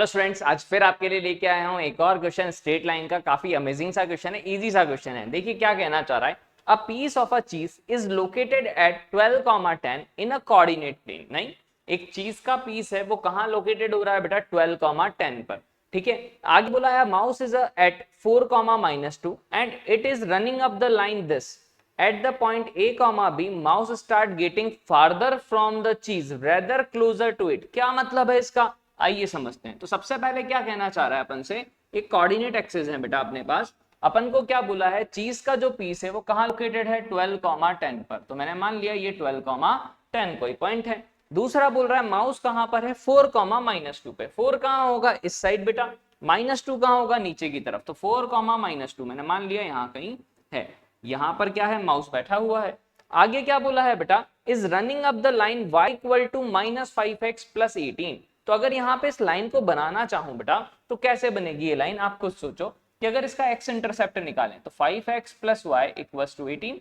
Hello students, आज फिर आपके लिए लेके आया हूं एक और क्वेश्चन स्ट्रेट लाइन का। काफी अमेजिंग सा क्वेश्चन है, इजी सा क्वेश्चन है। देखिए क्या कहना चाह रहा है। A piece of a cheese is located at 12, 10 in a coordinate plane. नहीं, एक चीज का पीस है वो कहां लोकेटेड हो रहा है बेटा? 12, 10 पर। ठीक है, आगे बोला है mouse is at 4, -2 and it is running up the line this at the point a comma b mouse start getting farther from the cheese rather closer to it। क्या मतलब है इसका, आइए समझते हैं। तो सबसे पहले क्या कहना चाह रहा है अपन से, एक कोऑर्डिनेट एक्सिस है बेटा अपने पास। अपन को क्या बोला है, चीज का जो पीस है वो कहां लोकेटेड है? 12, 10 पर। तो मैंने मान लिया ये 12, 10 कोई पॉइंट है। दूसरा बोल रहा है माउस कहां पर है? 4, -2 पे। 4 कहां होगा? इस साइड बेटा। -2 कहां होगा? नीचे की तरफ। तो 4, -2 मैंने मान लिया यहां कहीं है। यहां पर क्या है? माउस बैठा हुआ है। आगे क्या बोला है बेटा? Is running up the line y equal to -5x plus 18। तो अगर यहाँ पे इस लाइन को बनाना चाहूं बेटा तो कैसे बनेगी ये लाइन? आप खुद सोचो कि अगर इसका x इंटरसेप्ट निकालें तो 5x plus Y equals to 18,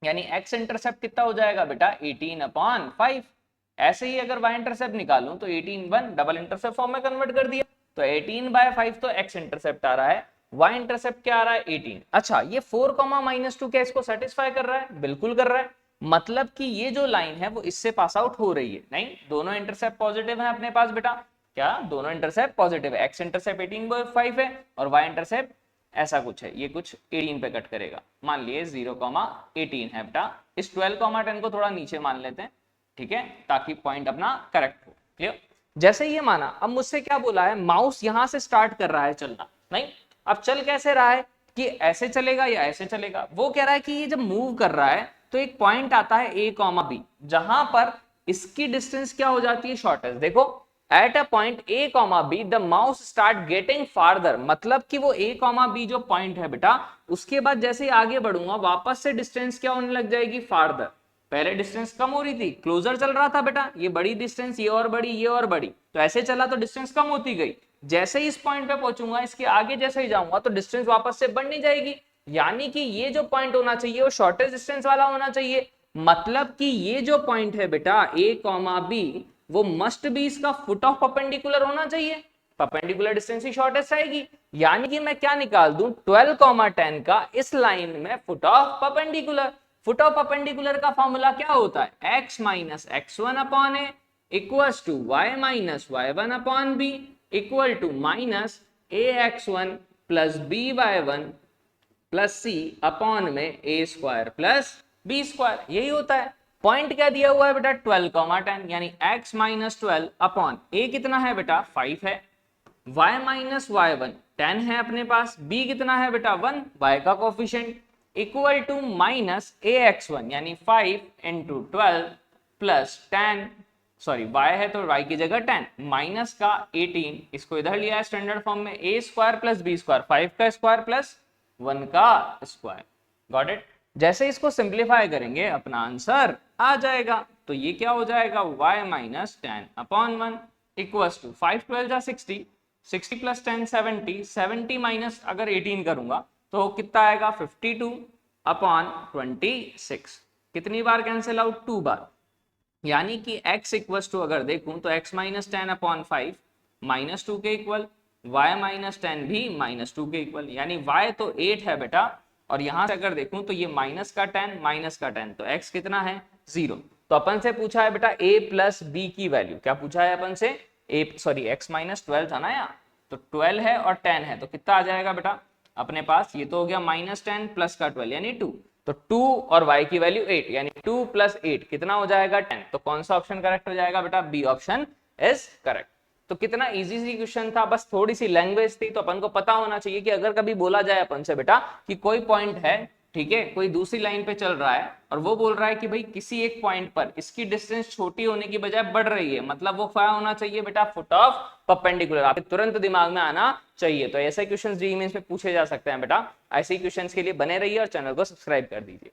यानी x इंटरसेप्ट कितना हो जाएगा बेटा? 18/5। ऐसे ही अगर y इंटरसेप्ट निकालूं तो 18/1 डबल इंटरसेप्ट फॉर्म में कन्वर्ट कर दिया तो 18/5 तो x इंटरसेप्ट आ रहा है, y इंटरसेप्ट क्या आ रहा है? 18। अच्छा, ये 4, -2 क्या इसको सेटिस्फाई कर रहा है? बिल्कुल कर रहा है। मतलब कि ये जो लाइन है वो इससे पास आउट हो रही है। नहीं, दोनों इंटरसेप्ट पॉजिटिव है अपने पास बेटा। क्या दोनों इंटरसेप्ट पॉजिटिव है? x इंटरसेप्ट 18/5 है और y इंटरसेप्ट ऐसा कुछ है, ये कुछ 18 पे कट करेगा। मान लिए 0,18 है बेटा। इस 12,10 को थोड़ा नीचे मान लेते हैं, ठीक है, ताकि पॉइंट अपना करेक्ट हो। क्लियर? जैसे ये माना, अब मुझसे क्या बोला है, माउस यहां से स्टार्ट कर रहा है चलना। नहीं, अब चल कैसे रहा है कि ऐसे चलेगा या ऐसे चलेगा? वो कह रहा है कि ये जब मूव कर रहा है तो एक पॉइंट आता है a, b, जहां पर इसकी डिस्टेंस क्या हो जाती है? शॉर्टेस्ट। देखो, at a point a, b the mouse start getting farther. मतलब कि वो a, b जो पॉइंट है बेटा, उसके बाद जैसे ही आगे बढ़ूंगा वापस से डिस्टेंस क्या होने लग जाएगी? फार्दर। पहले डिस्टेंस कम हो रही थी, क्लोजर चल रहा था बेटा, ये बड़ी डिस्टेंस, ये और बड़ी, ये और बड़ी, तो ऐसे चला तो डिस्टेंस कम होती गई। जैसे ही इस पॉइंट पे पहुंचूंगा, इसके आगे जैसे ही जाऊंगा तो डिस्टेंस वापस से बढ़नी जाएगी। यानी कि ये जो पॉइंट होना चाहिए वो शॉर्टेस्ट डिस्टेंस वाला होना चाहिए। मतलब कि ये जो पॉइंट है बेटा a, b, वो मस्ट भी इसका फुट ऑफ परपेंडिकुलर होना चाहिए। परपेंडिकुलर डिस्टेंस ही शॉर्टेस्ट आएगी। यानी कि मैं क्या निकाल दूं? 12, 10 का इस लाइन में foot of perpendicular. Foot of perpendicular का फॉर्मूला क्या होता है? x minus x1 upon a equals to y minus y1 upon b equal to minus ax1 plus by1 plus c upon में a square plus b square. यही होता है। Point क्या दिया हुआ है बेटा? 12, 10, यानी x माइनस 12 अपॉन a कितना है बेटा? 5 है, y माइनस y1 10 है अपने पास, b कितना है बेटा? 1, y का coefficient equal to minus ax1 यानी 5 इंटू 12 प्लस 10, सॉरी y है तो y की जगह 10 माइनस का 18, इसको इधर लिया है स्टैंडर्ड फॉर्म में, a square plus b square, 5 का स्क्वायर प्लस 1 का स्क्वायर। Got it? जैसे इसको सिंप्लीफाई करेंगे अपना आंसर आ जाएगा। तो ये क्या हो जाएगा? y minus 10 upon 1 equals to 5 12 जा 60, 60 प्लस 10 70, 70 माइनस अगर 18 करूंगा तो कितना आएगा? 52 अपॉन 26। कितनी बार कैंसिल आउट? 2 बार। यानी कि x इक्वल्स टू अगर देखूं तो x माइनस 10 अपॉन 5 माइनस 2 के इक्वल, y माइनस 10 भी माइनस 2 के इक्वल, यानी y तो 8 है बेटा। और यहां से अगर देखूं तो ये माइनस का 10 माइनस का 10, तो x कितना है? 0। तो अपन से पूछा है बेटा a प्लस b की वैल्यू। क्या पूछा है अपन से? x माइनस 12 था ना यहाँ, तो 12 है और 10 है, तो कितना आ जाएगा बेटा अपने पास? ये तो हो गया माइनस 10 प्लस का 12 यानी 2। तो 2 और y की वैल्यू 8, यानी 2 प्लस 8 कितना हो जाएगा? 10। तो कौन सा ऑप्शन करेक्ट हो जाएगा बेटा? B option is correct. तो कितना इजी सी क्वेश्चन था, बस थोड़ी सी लैंग्वेज थी। तो अपन को पता होना चाहिए कि अगर कभी बोला जाए अपन से बेटा कि कोई पॉइंट है, ठीक है, कोई दूसरी लाइन पे चल रहा है और वो बोल रहा है कि भाई किसी एक पॉइंट पर इसकी डिस्टेंस छोटी होने की बजाय बढ़ रही है, मतलब वो क्या होना चाहिए बेटा? Foot of perpendicular. आपके तुरंत दिमाग में आना चाहिए। तो ऐसे क्वेश्चंस जी मेंस में पूछे जा सकते हैं बेटा। ऐसे ही क्वेश्चंस के लिए बने रहिए और चैनल को सब्सक्राइब कर दीजिए।